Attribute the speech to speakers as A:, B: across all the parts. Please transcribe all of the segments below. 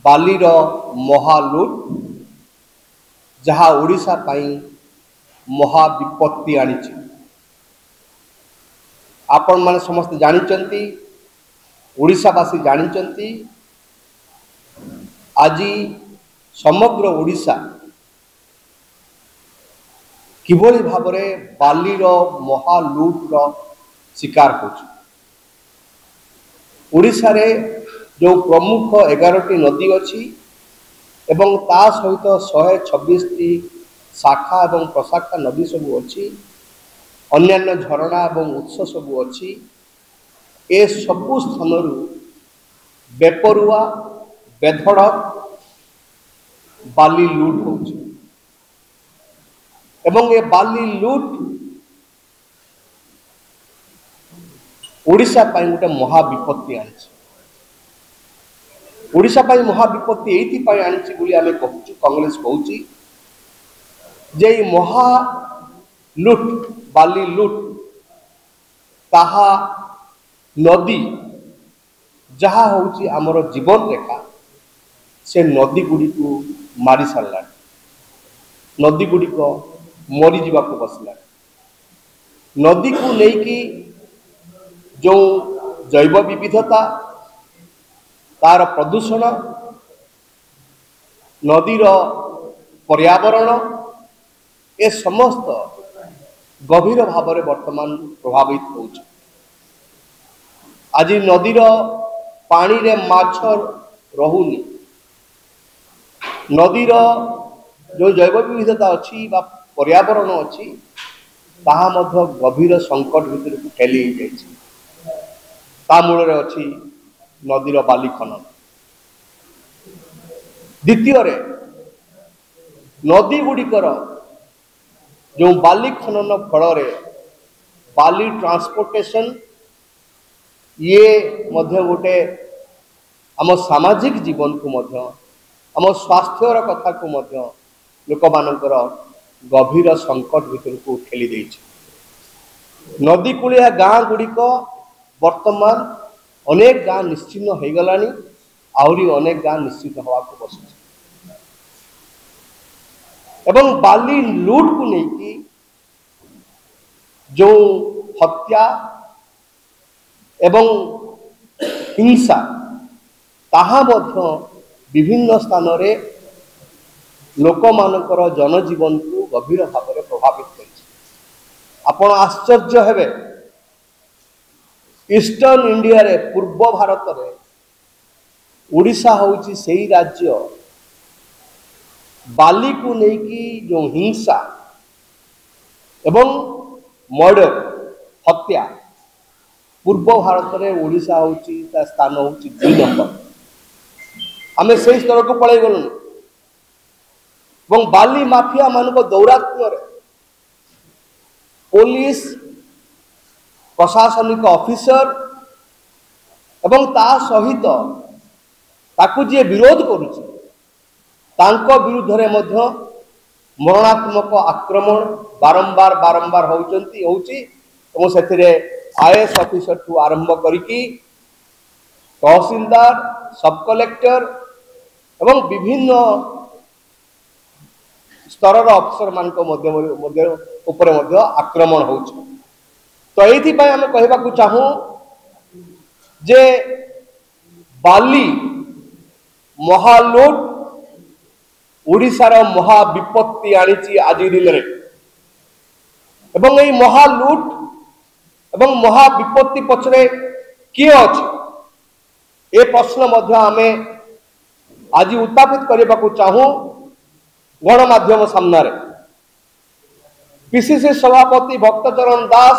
A: बालीर महालुट जहाँ ओडिशा पाई महाविपत्ति आनी। आपण माने समस्त जानी, ओडिशावासी जानी, आज समग्र ओडिशा किभली भाव में बालीर महालुट्र शिकार हो। ओडिशा रे जो प्रमुख 11टी नदी अच्छी एवं ता सहित 126टी शाखा एवं प्रशाखा नदी सबू अच्छी, अन्यान्य झरणा एवं उत्स सबू अच्छी। ए सबु स्थान बेपरुआ बेधड़क बाली लुट हो एवं ये बाली लुट ओडिशा पाई गोटे महाविपत्ति आनी। ओडिशा पाई महाविपत्ति एथि पाई आनी बोली आमे कहूँ, कांग्रेस कहूँ जे महा लुट बाली लुट ताहा नदी जहा होची आमर जीवन रेखा से नदी गुड़ी को मारी सारा। नदी गुड़ी को मरी जीवा को बसला। नदी को लेकी जो जैव विविधता तार प्रदूषण नदीर पर्यावरण ए समस्त गभीर भाव में वर्तमान प्रभावित हो। आज नदीर पानी रे माछ रहुनी, नदीर जो जैव विविधता अच्छी बा पर्यावरण अच्छी ताहा मध्य गभीर संकट भीतर को ठेली जाइए। ता मूल अच्छी नदीर बाली खनन। द्वितीय नदी गुड़िकर जो बाली खनन फल बाली ट्रांसपोर्टेशन ये मध्य गोटे आम सामाजिक जीवन को मध्य आम स्वास्थ्यर कथा को मध्य लोक मानकर गभीर संकट भीतर को ठेली देछि। नदी कूलिया गाँ गुड़िक वर्तमान अनेक गाँ निश्चिन्न हो गलानी, आहरी अनेक गाँ निश्चित हवा को बस। एवं बाली लुट को लेकी जो हत्या एवं हिंसा ताहा मध्य विभिन्न स्थान रे लोक मानकर जनजीवन को गभीर भाव में प्रभावित करिछि। आपण आश्चर्य हेबे, ईस्टर्न इंडिया रे पूर्व भारत रे ओडिशा होउछि सेही राज्य बाली को लेकी जो हिंसा एवं मर्डर हत्या पूर्व भारत में ओडिशा होउछि ता स्थान होउछि 2 नंबर। आमे से स्तर को पळै गलु एवं बाली माफिया मान को दौरात्म्य पुलिस प्रशासनिक ऑफिसर एवं ता सहित ताकू जे विरोध करुछि तांको विरुद्ध रे मध्य मरणात्मक आक्रमण बारंबार बारंबार होउछि एवं सेथिरे आईएएस ऑफिसर ठू आरंभ करिकी तहसीलदार सब कलेक्टर एवं विभिन्न स्तर अफिसर मान ऊपर आक्रमण हो। तो ये आम कहवाक चाहूँ जे बाली महालुट ओडिशार महाविपत्ति आनी आज दिन में एवं यही महालुट एवं महाविपत्ति पछरे किए अच्छे ए प्रश्न मध्य आमे आज उत्थापित करने को चाहूँ गणमाध्यम सामना रे। पीसीसी सभापति भक्तचरण दास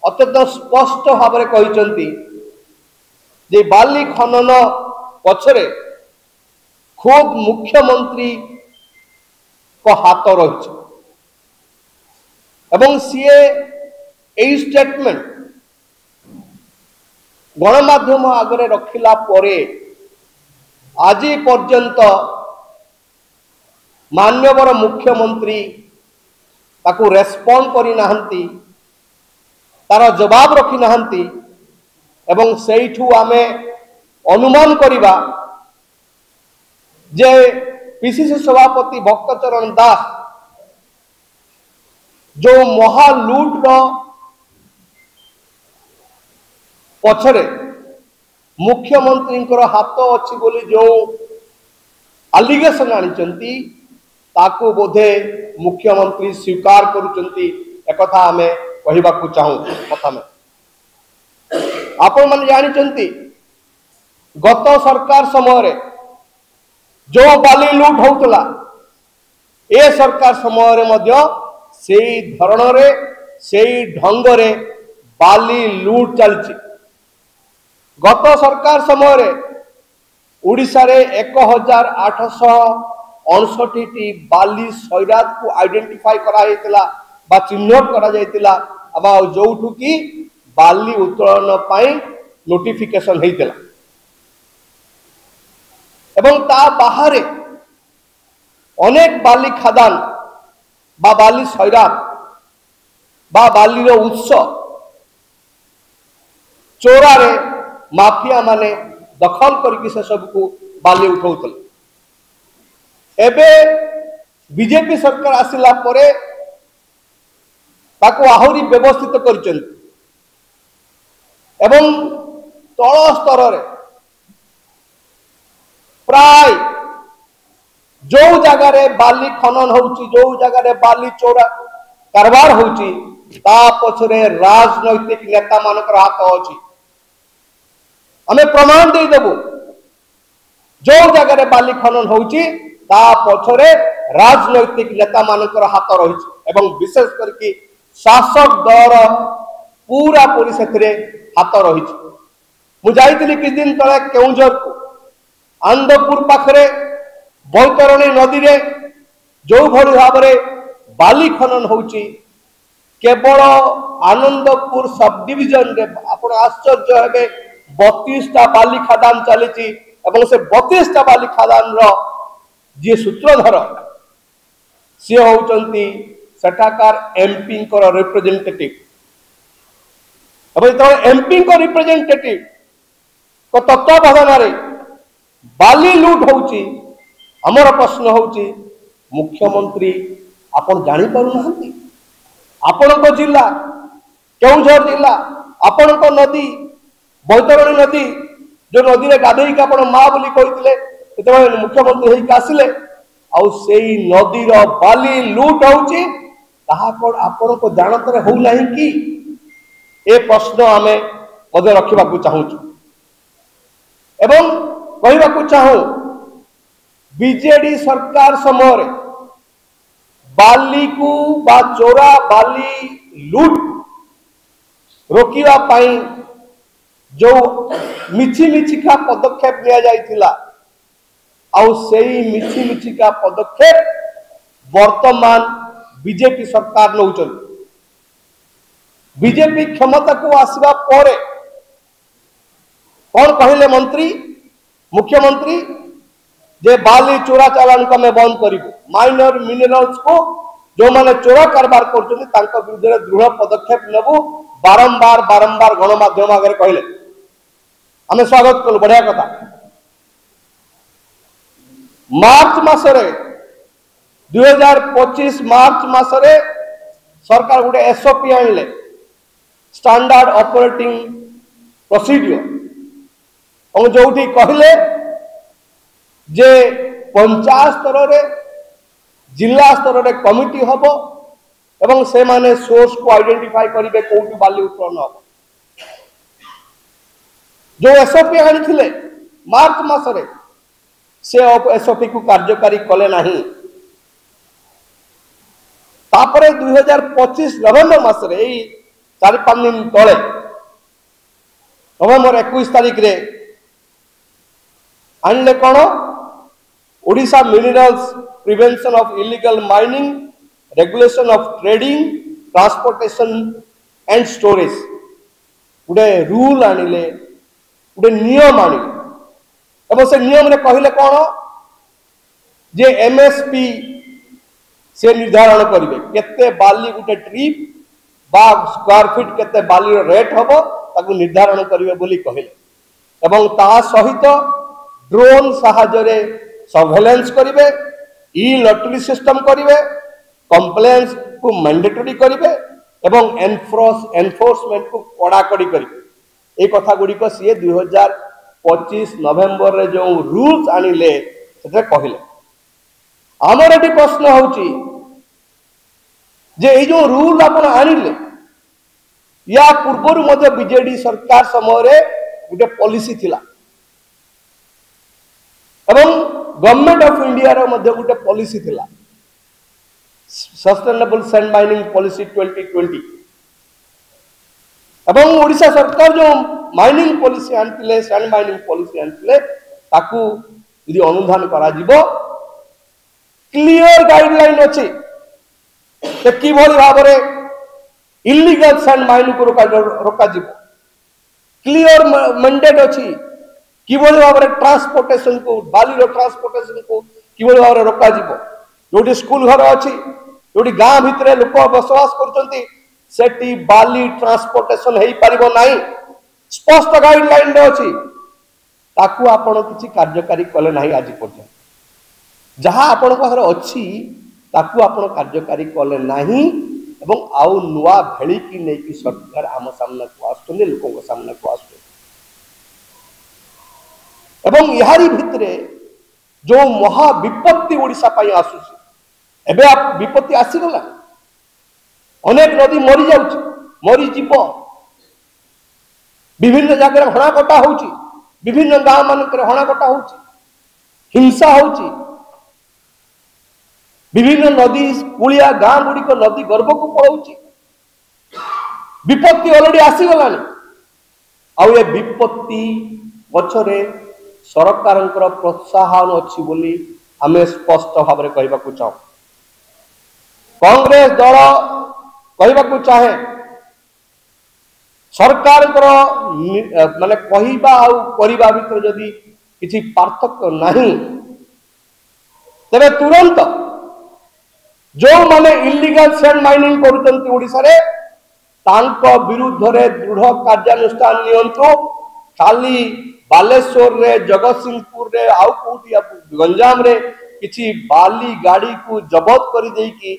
A: अत्यंत स्पष्ट भाव में कहते जे बाली खनन पछरे खुद मुख्यमंत्री को हाथ रही एवं सीए यही स्टेटमेंट गणमाध्यम आगे रखिला परे आज पर्यंत मान्यवर मुख्यमंत्री ताकू रेस्पॉन्ड करी नाहंती, तार जवाब रखी नाहंती एवं सेठू आमे अनुमान करिबा जे पीसीसी सभापति भक्तचरण दास जो महालुट पछरे मुख्यमंत्री हाथ अच्छी बोली जो आलिगेशन आनी ताकू बोधे मुख्यमंत्री स्वीकार करुचंती एकथा आमे कहबा को चाहूँ। प्रथम आपण मन जानी गत सरकार समय जो बाली लुट होतला ए सरकार समय से धरण से ढंग रे बाली लुट चलची। गत सरकार समय उड़ीसा रे 1859 बाली सैरात को आइडेंटिफाई करा हेतला बा चिन्हट करा जायतिला अब जोठु की बाली उत्तोलन पाई नोटिफिकेशन हेतला एवं ता बाहरे अनेक बाली खादान बा बाली सैरात बा बाली रो उत्स चोरारे माफिया माने दखल करके से सब को बाली उठाउतले। एबे बीजेपी सरकार आसिला परे ताको आहुरी व्यवस्थित करचंती एवं तळ स्तर रे प्राय जो जगह रे बाली खनन होउची जो जगह रे बाली चोरा कारबार होउची ता पछरे राजनैतिक नेता मानकर हाथ अछि। हमें प्रमाण दे देबो जो जगह रे बाली खनन होउची ता पछरे राजनैतिक नेता मानकर हाथ रहिछि एवं विशेष करके शासक दल पूरा पूरी सेथरे हाथ रहिछि। मु जाइतिली कि दिन तळे केउंझर को आनंदपुर पाखरे बैतरणी नदी रे जो भली भाव रे बाली खनन होउची केवल आनंदपुर सब डिविजन रे आपण आश्चर्य हेबे 32टा बाली खादान चली एवं से 32टा बाली खादान रो जे सूत्रधर सी होउचंती सेठाकार एमपी को रिप्रेजेंटेटिव एवं तो एमपी को रिप्रेजेंटेटिव को तत्वावधान रे बाली लूट होउची। हमर प्रश्न होउची मुख्यमंत्री आपण जानि पारु नहंती आपण को जिला केउझर जिला आपण को नदी बैतरणी नदी जो नदी रे गाधई के आपण मां बोली कहितले एते मुख्यमंत्री हेई आसिले आ सेई नदी रो बाली लूट होउची ताहा कोन आपण को जानतरे हो नाही कि ए प्रश्न आमे मधे रखिबा को चाहू एवं कहबा को चाहू बीजेडी सरकार समय बाली को बा चोरा बाली लूट रोकिया पाई जो मिछि मिछिका पदक्षेप लिया जाइथिला आउ सेही मिछि मिछिका पदक्षेप वर्तमान बीजेपी सरकार नौचन। बीजेपी क्षमता को आसवा परे कौन कहले मंत्री मुख्यमंत्री जे बाली चोरा चालान को मैं बंद करिबो माइनर मिनरल्स को जो माने चोरा कारबार करछन तांका विरुद्ध दृढ़ पदक्षेप नेबो बारंबार बारंबार गणमाध्यम आगे कहले हमें स्वागत कल बढ़िया कथा। मार्च मासरे 2025 मार्च मासरे सरकार गोटे एसओपी आनले स्टैंडर्ड ऑपरेटिंग प्रोसीडियर और जोठी कहले जे पंचायत स्तर रे जिला स्तर रे कमिटी हबो एवं से माने सोर्स को आइडेंटिफाई करिवे कोठी बाली उत्तोलन हबो। जो एसओपी आनी थिले मार्च मासरे से एसओपी को कार्यकारी कले नाही तापरे 2025 नवेम्बर मासरे एई 4-5 दिन तळे नवेम्बर 21 तारिख रे आनले कोन Odisha minerals prevention of illegal mining regulation of trading transportation and storage उडे रूल आनिले उडे नियम आनिले एवं से नियम रे कहले कोन जे एमएसपी से निर्धारण करिवे केते बाली गुटे ट्रिप बा स्क्वायर फीट केते बाली रो रेट हबो ताकू निर्धारण करिवे बोली कहले एवं ता सहित ड्रोन साहाय्य सर्वेलेंस करिवे, ई लॉटरी सिस्टम करिवे, कंप्लेंस को मैंडेटरी करिवे एवं एनफोर्समेंट को कड़ाकड़ी करिवे। ए कथा गुड़िक सी 2025 नवेम्बर रे जो रूल्स आनिले से कहले। आमर ये प्रश्न होची जे जो रूल आपण आनिले या पूर्व मध्य बीजेडी सरकार समय गोटे पॉलिसी थिला एवं गवर्नमेंट ऑफ इंडिया रो मध्य गोटे पॉलिसी थिला सस्टेनेबल सैंड माइनिंग पॉलिसी 2020 एवं ओडिशा सरकार जो माइनिंग पॉलिसी आनतिले सैंड माइनिंग पॉलिसी आनतिले ताकू यदि अनुधान करा जिवो क्लियर गाइडलाइन अछि ते कि भली भाबरे इल्लीगल सैंड माइनिंग को रोका जिवो। क्लियर मैंडेट अछि कि भली भाबरे ट्रांसपोर्टेशन को बाली रो ट्रांसपोर्टेशन को कि भली भाबरे रोका जिवो। जोटी स्कूल घर अछि जोटी गां भितरे लोक बसवास करचंती सेटी बाली ट्रांसपोर्टेशन हेई परिबो नाही। स्पष्ट गाइडलाइन अछि ताकू आपण किछि कार्यकारी कले नाही। आज पर्यंत जहाँ आपण पाखरे अछि ताकू आपण कार्यकारी कले नाही एवं आउ नुआ भेली की नै की सरकार आम सामने को आस्तले लोकों को सामने को आस्तले एवं यारी भितरे जो महा विपत्ति ओडिशा पाई आसुछि एबे आप विपत्ति आसी गला। अनेक नदी मरी जाउछि मरी जीव विभिन्न जगह हणा कटा होउछि विभिन्न गांव मानकर हणा कटा होउछि हिंसा होउछि विभिन्न नदी कुलिया गां गुड़ी को नदी गर्भ को पड़ाउछि विपत्ति ऑलरेडी आसी गलानी। आउ ये विपत्ति पछरे सरकारंकर प्रोत्साहन अछि बोली आमे स्पष्ट भाव में कहबा को चाहू। कांग्रेस दल कहबा को चाहे सरकार माने कहबा आ करबा भीतर जदि किछि पार्थक्य नहीं तबे तुरंत जो माने इल्लीगल सैंड माइनिंग करूचंती ओडिसा रे तांको विरुद्ध रे दृढ़ कार्यानुष्ठान नियंत्रो। खाली बालेश्वर रे जगतसिंहपुर रे आउ कोठी गंजाम रे किछि बाली गाड़ी को जबत करी देई की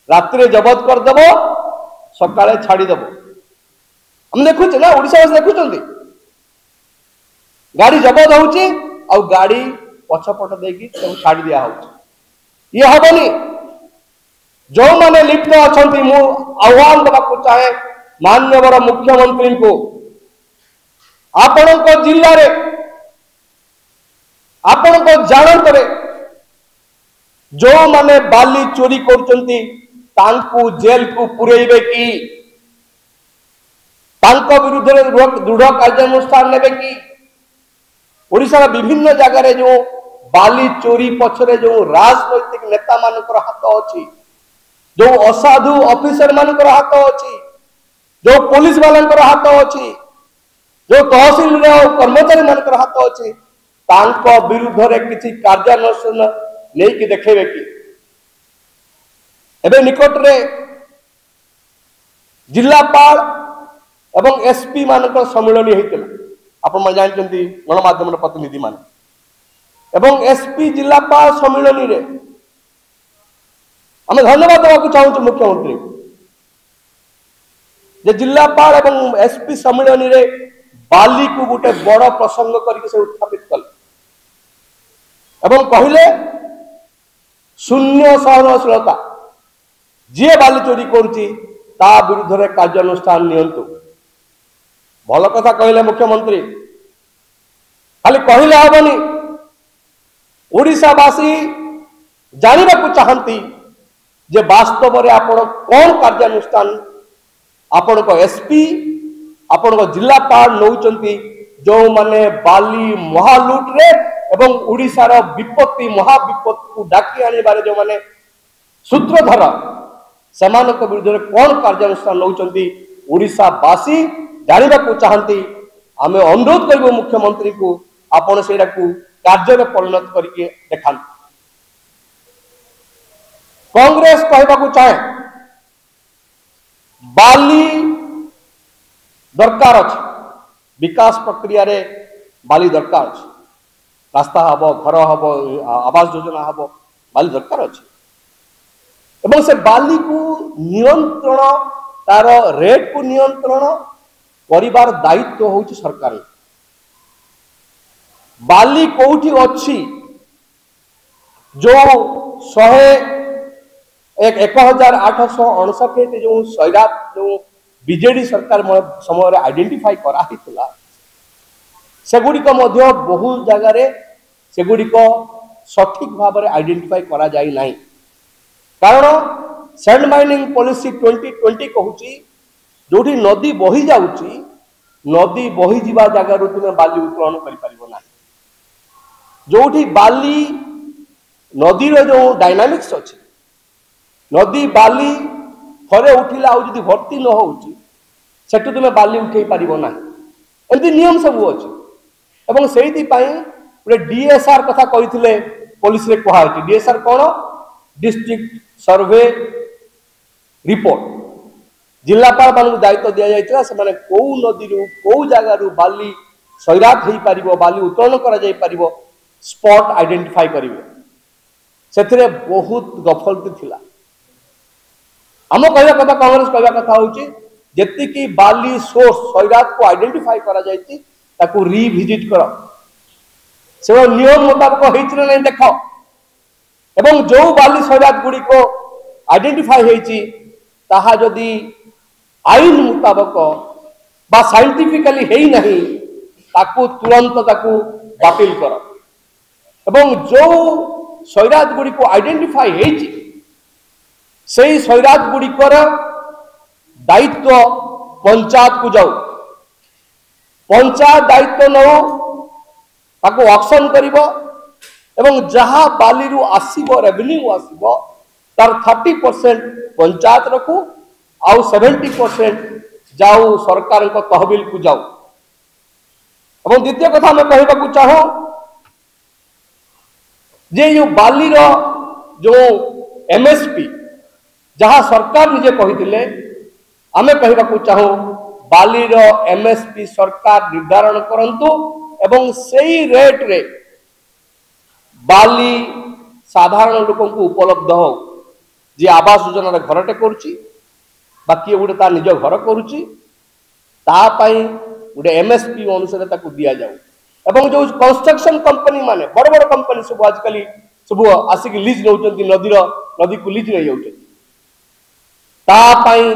A: रात्रि जबत कर देबो सकाळे छाड़ी देबो। हम देखु ना ओडिसा से देखुचंती गाड़ी जबत होउची आ गाड़ी पछपट देकी सब छाड़ी दिया होउची। ये हबनी जो माने लिप्त अछंती मु आह्वान देबा को चाहे माननीय मुख्यमंत्री को आपण को जिल्ला रे आपण को जानत रे जो माने बाली चोरी करचंती तांकू जेल को पुरेइबे की तांको विरुद्ध रे दृढ़ कार्यानुष्ठान नेबे की। ओडिसा विभिन्न जगह रे जो बाली चोरी पछरे जो राजनैतिक नेता मानकर हाथ अछि जो असाधु ऑफिसर मानकर हाथ अछि जो पुलिस वालांकर हाथ अछि जो तहसील रे कर्मचारी मानकर हाथ अछि तांको विरुद्ध रे किछि कार्यानुष्ठान नै कि देखेबे की। एबे निकट रे जिलापाल एवं एसपी मानकर सम्मेलन हेतिला आपण मन जानचंती गणमाध्यम प्रतिनिधि मान एवं एसपी जिलापाल सम्मेलन रे हमें धन्यवाद देवा चाहूँ मुख्यमंत्री जे जिलापाल एवं एसपी सम्मेलन रे बाली को गोटे बड़ प्रसंग करके से उत्थापित कले एवं कहले शून्य सहनशीलता जी बाली चोरी करुची ता विरुद्ध रे कार्यानुष्ठान नियंतु। भल कथा कहले मुख्यमंत्री खाली कहले हबनी ओडिशावासी जानवा को चाहती जे वास्तव रे आपण कौन कार्यानुष्ठान आपण को एसपी आपण को जिलापाल नौचंती जो माने बाली महालुट रे एवं ओडिशा रो विपत्ति महाविपत्ति को डाकी आने बारे जो माने सूत्रधर समान को विरुद्ध कौन कार्यानुष्ठान नौचंती ओडिशावासी जानवा को चाहती। आमे अनुरोध करिबो मुख्यमंत्री को आपण सेडा को कार्य में परिणत करके देखान। कांग्रेस कहबा को चाहे बाली दरकार अछि विकास प्रक्रिया रे बाली दरकार अछि रास्ता हम घर हम आवास योजना हम बाली दरकार अच्छे एवं से बाली को नियंत्रण तार रेट को नियंत्रण परिवार दायित्व हूँ सरकार बाली कौटी अच्छी जो 1869 जो सैरात जो बीजेडी सरकार समय आइडेंटिफाई करा सेगुड़िक बहु जगार सेगुड़िक सठिक भाव में आइडेंटिफाई करा जाई नहीं कारण सैंड माइनिंग पॉलिसी 2020 कहूँ जो नदी बही जाऊँगी नदी बही जा जगार तुम्हें बाली उत्तोलन कर जो बाली नदीर जो डायनामिक्स अच्छे नदी बाली थरे उठिला आदि भर्ती न हो तुम्हें बाली उठे पार ना एमती नियम सब अच्छे एवं से गोटे डीएसआर कथा कही पुलिस रे कहुई डीएसआर कौन डिस्ट्रिक्ट सर्वे रिपोर्ट जिलापाल मान दायित्व दि जाता से कौ नदी कौ जगार बाली सैरात हो पार बाली उत्तोलन कर स्पॉट आइडेंटिफाई करेंगे से बहुत गफलती थिला आम कहवा कथा कांग्रेस कहवा कथा हूँ जी बाली सोर्स सैरात को आइडेंटिफाई करा रिविजिट कर से नियम मुताबक होना नहीं देख एवं जो बाली सैरात गुड़िक आइडेंटिफाई होती जदि आईन मुताबक बा साइंटिफिकली है नहीं तुरंत बातिल कर एवं जो सैरात गुड़िक आइडेंटिफाई होती से सैरात गुड़िकर दायित्व पंचायत को जाऊ पंचायत दायित्व नौ ऑक्शन करिवो एवं जहाँ बाली रु आसीबो रेवेन्यू आसीबो तार 30% पंचायत रखू आउ 70% जाऊ सरकार को तहबिल को जाऊ एवं द्वितीय कथा मैं कहबा को चाहो जे यो बाली रो जो एमएसपी जहाँ सरकार निजे कही आमे कहबा को चाहो बाली रो एमएसपी सरकार निर्धारण करंतु एवं सेही रेट रे बाली साधारण लोक को उपलब्ध हो जी आवास योजना घरटे करुच्ची बाकी गोटे तार निज घर करुच्ची गोटे एमएसपी अनुसार दि जाऊ एवं जो कंस्ट्रक्शन कंपनी माने बड़ बड़ कंपनी सब आजिकल सब आसिक लीज नौ नदी को लीज नहीं जाऊँ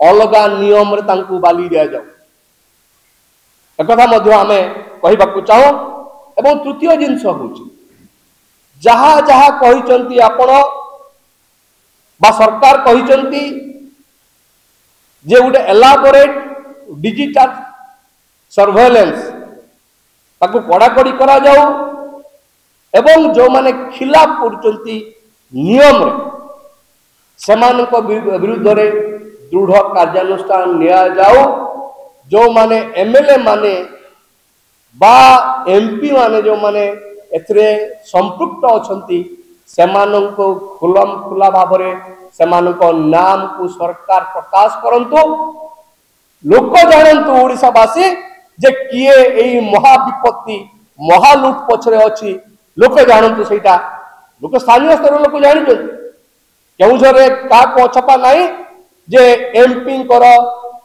A: अलग नियम रे बाली दि जाऊ एक आम कहवा चाहू एवं तृतीय जिनस हूँ जहाँ जहाँ कहते आपण बा सरकार कहते जे गोटे एलाबोरेट डिजिटल सर्वेलेंस ताकू कड़ाकड़ी करा जाऊ एवं जो माने खिलाफ करचंती नियम रे सेमानक विरुद्ध रे दृढ़ कार्यानुष्ठान निया जाऊ जो माने एमएलए माने बा एमपी माने जो माने एथरे संपृक्त अछंती सेमानक खुलम खुला भाव रे सेमानक नाम को सरकार प्रकाश करंतु लोक जानंतु ओडिशावासी जे किए एई महाविपत्ति महालुट पछरे अछि लोक जानंतु सेटा लोक स्थानीय स्तर लोक जानिछन केउझरे का को छपा नाही जे एमपी कर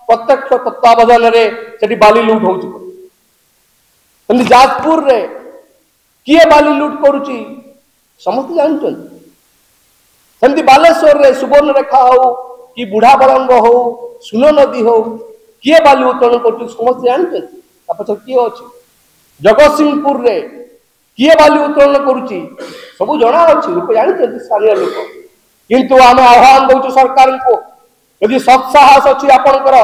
A: प्रत्यक्ष तत्वावधान रे सेठी बाली लूट होउछि एमती जाजपुर रे किए बाली लूट करुछि समस्त जानछन सेमती बालेश्वर रे सुवर्ण रेखा हो कि बुढ़ा बरंग हो सुन नदी हो किए बाली उत्तोलन करुछि समस्त जानछन पछर किए अछि जगतसिंहपुर रे किए बाली उत्तोलन करुछि सब जना अछि लोक जानछन स्थानीय लोक किंतु आमे आह्वान दउछु सरकार को यदि सत्साहस अच्छी आपणकर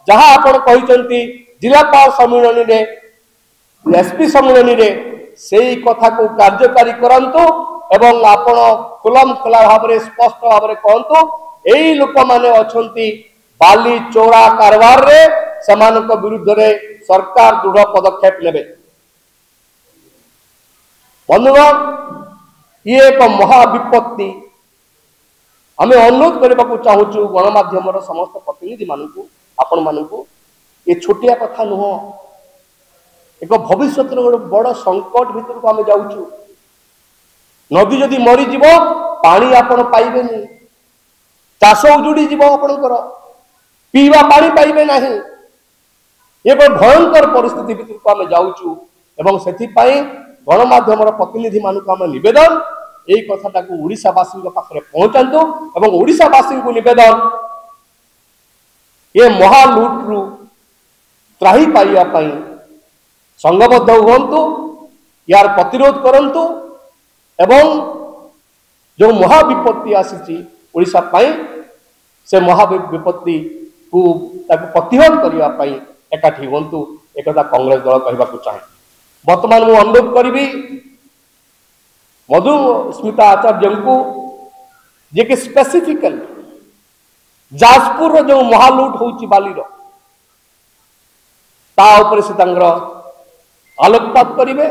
A: जहाँ आपण कहते जिलापाल सम्मिलन रे एसपी सम्मिलन रे से कथा को कार्यकारी करंतु एवं आपण खुलम खुला भाव में स्पष्ट भाव में कहतु यही लोक माने अछंती बाली चोरा कारबार रे समानक विरुद्ध रे सरकार दृढ़ पदक्षेप लेबे बंधुगण ये एक महाविपत्ति आमे अनुरोध करने को चाहूँ गणमाध्यम समस्त प्रतिनिधि मानू आपण मानू ये छोटिया कथा नुह एक भविष्य गोटे बड़ संकट भितर को आम जाऊँ। नदी जदि मरीज पानी आपण पाइबे, चाष उजुड़ी जीव, आपणकर पीवा पानी पाइबे नहीं। एक भयंकर परिस्थिति भितर को आम जाऊँ एवं से गणमाध्यम प्रतिनिधि मानक आम नवेदन यही कथा ओडिशावासी पाखे पहुंचातु एवं ओडिशावासी को नवेदन ये महालुट्रु त्राही पाइबापी संघबद्ध हुंतु, यार प्रतिरोध करंतु एवं जो महाविपत्ति आसी ओडिशा पाई से महाविपत्ति को प्रतिहत करने एकाठी हुंतु एक कांग्रेस दल कहवाक चाहे। वर्तमान मु अनुरोध करी मधुस्मिता आचार्य को जे कि स्पेसिफिकली जाजपुर जो महालुट होची बालीर ता ऊपर से आलोकपात करेंगे।